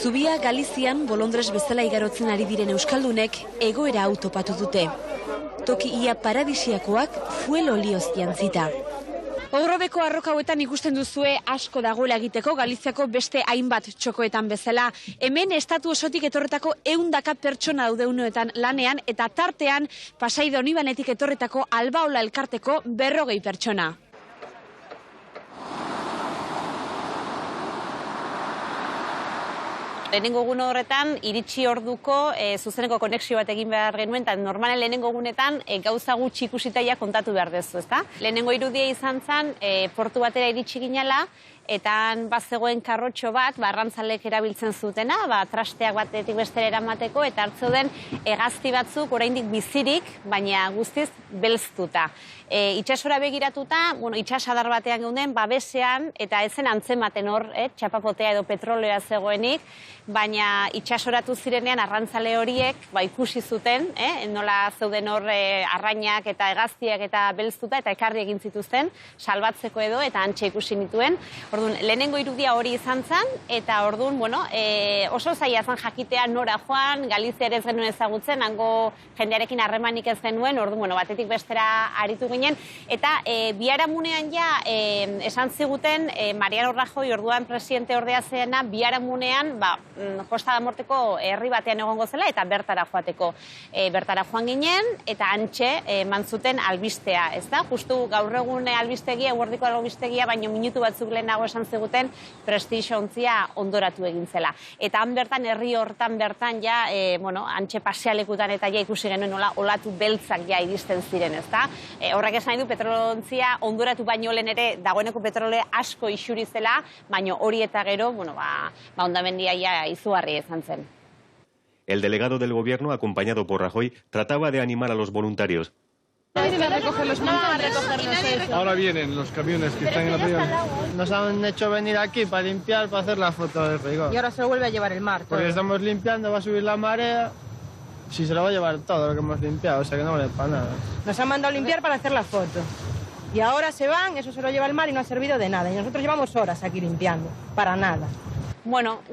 Zubia Galizian bolondres bezala igarotzen ari diren euskaldunek egoera hau topatu dute. Toki ia paradisiakoak fuel olioz jantzita. Ogrobeko arroka hauetan ikusten duzue asko dagoela egiteko Galiziako beste hainbat txokoetan bezala. Hemen estatu osotik etorretako 100 pertsona daude uneetan lanean eta tartean Pasai Donibanetik etorretako Albaola elkarteko 40 pertsona. Lehenengo egun horretan, iritsi orduko zuzeneko konexio bat egin behar genuen, eta normalen lehenengo egunetan gauza gutxi ikusitaia kontatu behar dezu, ezta? Lehenengo irudia izan zen, portu batera iritsi ginela, eta bazegoen karrotxo bat, arrantzalek erabiltzen zutena, trasteak batetik bestera eramateko, eta hartzeuden hegazti batzuk oraindik bizirik, baina guztiz belztuta. Itsasora begiratuta, itsasadar batean geunden, babesean, eta ezen antzematen hor, txapapotea edo petrolea zegoenik, baina itsasoratu zirenean arrantzale horiek ikusi zuten, nola zeuden hor arrainak eta hegaztiak eta belztuta, eta ekarri egin zituzten, salbatzeko edo, eta antxe ikusi nituen. Orduan, lehenengo irudia hori izan zen, eta orduan, oso zaila zen jakitea nora joan, Galizia ere ez genuen ezagutzen, hango jendearekin harremanik ez genuen, orduan, batetik bestera aritu ginen, eta biharamunean ja, esan ziguten, Mariano Rajoy orduan presidente ordea zena, biharamunean, Costa da Morteko herri batean egongo zela, eta bertara joateko. Bertara joan ginen, eta antxe mantzuten albistea, ez da? Justu gaur egun albistegia, eguerdiko albistegia, baino minutu batzuk lehenago esan ziguten prestigio ontzia ondoratu egin zela. Eta han bertan, herri hortan bertan, ja, antxe pasealekutan eta ja ikusi genuen nola olatu beltzak ja iristen ziren, ez da? Horrek esan nahi du petrolontzia ondoratu baino lehen ere dagoeneko petrole asko isuri zela, baino hori eta gero, hondamendia ja izugarri izan zen. El delegado del gobierno, acompañado por Rajoy, trataba de animar a los voluntarios. Ahora vienen los camiones que están en la playa. Nos han hecho venir aquí para limpiar, para hacer la foto del rigor. Y ahora se vuelve a llevar el mar. Porque estamos limpiando, va a subir la marea. Si se lo va a llevar todo lo que hemos limpiado, o sea que no vale para nada. Nos han mandado a limpiar para hacer la foto. Y ahora se van, eso se lo lleva el mar y no ha servido de nada. Y nosotros llevamos horas aquí limpiando, para nada.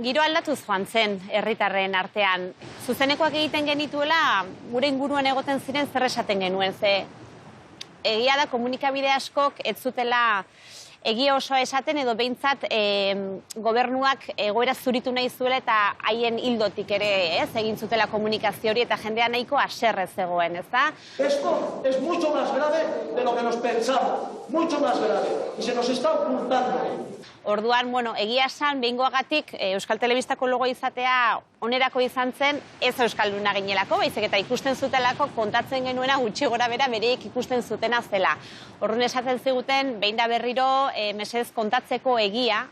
Giro aldatuz joan zen herritarren artean. Zuzenekoak egiten genituela, gure inguruan egoten ziren zer esaten genuen, ze egia da komunikabide askok ez zutela egia osoa esaten edo behintzat gobernuak egoera zuritu nahi zuela eta haien hildotik ere egin zutela komunikazio hori eta jendea nahiko haserre zegoen, ez da? Esto es mucho más grave de lo que nos pensamos, mucho más grave, y se nos está ocultando. Orduan, egia esan, behingoagatik Euskal Telebistako logo izatea onerako izan zen, ez euskalduna ginelako, baizik eta ikusten zutelako kontatzen genuena gutxi gora bera bereik ikusten zutena zela. Orduan esaten ziguten, behin da berriro, mesedez kontatzeko egia,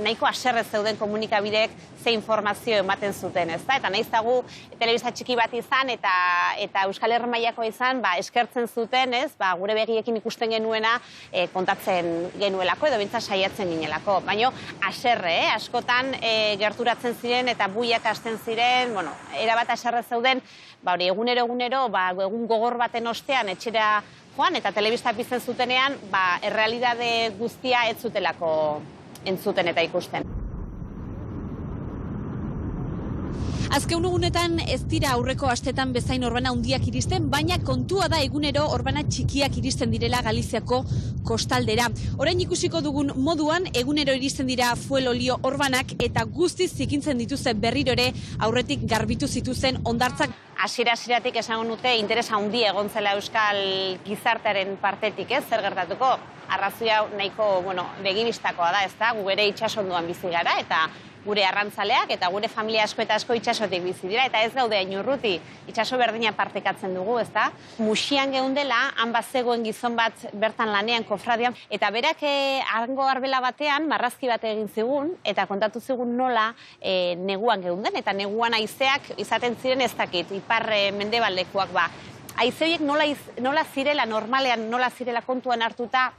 nahiko haserre zeuden komunikabideek ze informazio ematen zuten, ez da? Eta nahizagu telebista txiki bat izan eta Euskal Herri mailako izan, eskertzen zuten, gure begiekin ikusten genuena kontatzen genuelako edo bintzat saiatzen ginelako. Baina haserre, askotan gerturatzen ziren eta buiak hasten ziren, erabat haserre zeuden, egunero, egun gogor baten ostean etxera joan eta telebista pizten zutenean, errealidade guztia ez zutelako entzuten eta ikusten. Azken egunetan ez dira aurreko astetan bezain orbana handiak iristen, baina kontua da egunero orbana txikiak iristen direla Galiziako kostaldera. Orain ikusiko dugun moduan, egunero iristen dira fuel olio orbanak eta guztiz zikintzen dituzten berriro ere aurretik garbitu zituzen hondartzak. Hasiera-hasieratik esango nuke interesa handia egon zela euskal gizartearen partetik, zer gertatuko? Arrazoia nahiko, begibistakoa da, ez da? Gu ere itsasondoan bizi gara eta gure arrantzaleak eta gure familia asko eta asko itsasotik bizi dira eta ez gaude hain urruti, itsaso berdina partekatzen dugu, ez da? Muxian geundela, han bazegoen gizon bat bertan lanean kofradian, eta berak hango arbela batean marrazki bat egin zigun, eta kontatu zigun nola neguan geunden, eta neguan haizeak izaten ziren ez dakit, ipar mendebaldekoak Haize horiek nola zirela, normalean nola zirela kontuan hartuta,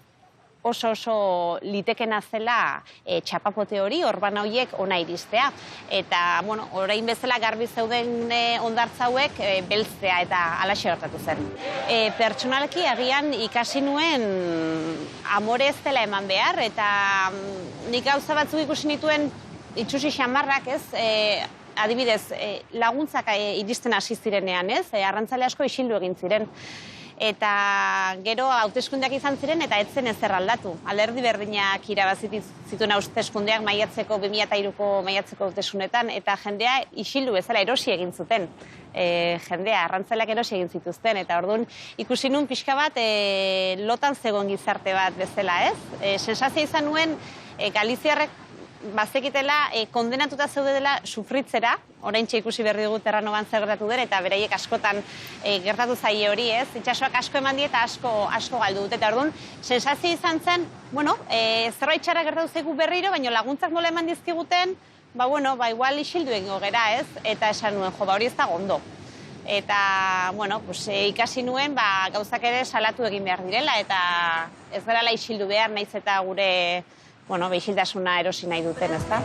oso litekena zela txapapote hori, orbana horiek ona iristea. Eta, orain bezala garbi zeuden hondartza hauek belztea eta halaxe gertatu zen. Pertsonalki agian ikasi nuen amore ez dela eman behar, eta nik gauza batzuk ikusi nituen itxusi xamarrak, ez, adibidez, laguntzak iristen hasi zirenean, ez, arrantzale asko isildu egin ziren. Eta gero hauteskundeak izan ziren eta ez zen ezer aldatu. Alderdi berdinak irabazi zituen hauteskundeak maiatzeko 2003ko maiatzeko hauteskundeetan eta jendea isildu bezala erosi egin zuten. Jendea arrantzaleak erosi egin zituzten eta orduan ikusi nun pixka bat lotan zegoen gizarte bat bezala, ez? Sensazioa izan nuen galiziarrek bazekitela kondenatuta zeudela sufritzera, oraintxe ikusi berri dugu Terranoban zer gertatu den, eta beraiek askotan gertatu zaie hori, ez? Itxasoak asko eman die eta asko galdu dute. Eta orduan, sensazio izan zen, bueno, zerbait txarra gertatu zaigu berriro, baina laguntzak nola eman dizkiguten, igual isildu egingo gera, ez? Eta esan nuen, hori ez da ondo. Eta, ikasi nuen, gauzak ere salatu egin behar direla, eta ez garala isildu behar, naiz eta gure, isiltasuna erosi nahi duten, ez da?